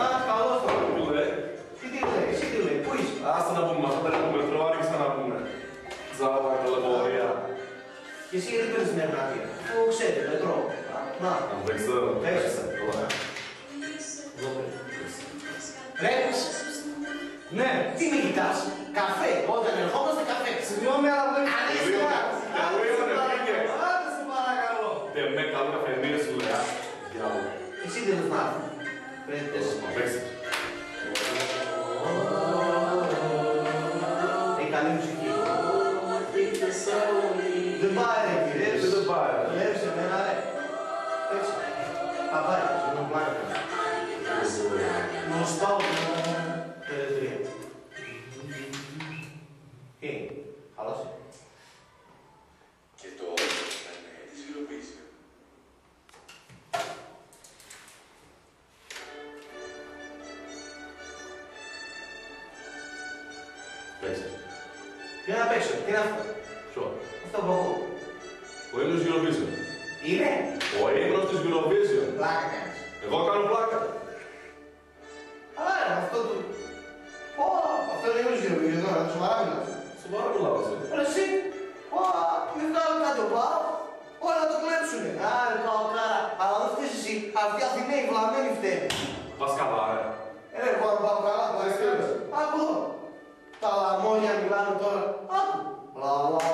Α, καλώς το. Τι λέει. Τι λέει, εσύ τι λέει, πού είσαι. Άστα να πούμε, αυτό περίπου μετρό, άρχισα να πούμε. Τζάβα, καλαβορία. Και εσύ γιατί παίρνεις την Ευνατία. Πού ξέρετε, μετρό. Να. Δεν ξέρω. Παίξτε. Ρέπεις. Ναι. Τι με κοιτάς. Καφέ. Όταν ερχόμαστε καφέ. Συγγνώμη, αλλά δεν Αριστεία. Καλή ώρα, πήγε. Άντε σε παρακαλώ. Με καλό καφενείο σου λέει. Εσύ δεν θες να έρθει. Πέτες. Παίξτε. Έχει καλή μουσική. Δεν πάει ρε κύριε. Δεν πάει. Βλέπεις εμένα ρε. Έτσι. Παπάει. Συγγνώμη πλάκα. Γνωστά τελετρία. Χαλάσε. Και τώρα θα είναι της Eurovision. Παίξτε. Τι να παίξω, τι είναι αυτό. Ποιο. Αυτό που ακούω. Ο ύμνος Eurovision. Είναι. Ο ύμνος της Eurovision. Πλάκα κάνεις. Εγώ κάνω πλάκα. Αλλά ρε, αυτό του... Ω, αυτό είναι ύμνος Eurovision τώρα, σοβαρά μιλάς. Σοβαρά μιλάω εσύ. Ρε εσύ, μη βγάλω κάτι ο Πάο, όλα να το κλέψουνε. Άρε Παοκάρα, αλλά δεν φταίς εσύ, αυτοί οι Αθηναίοι βλαμμένοι φταίνε. Πας καλά, ρε. Ρε, πάω καλά, το αριστερός. Άκου εδώ. Τα λαμόγια μιλάνε τώρα. Άκου. Λα, λα,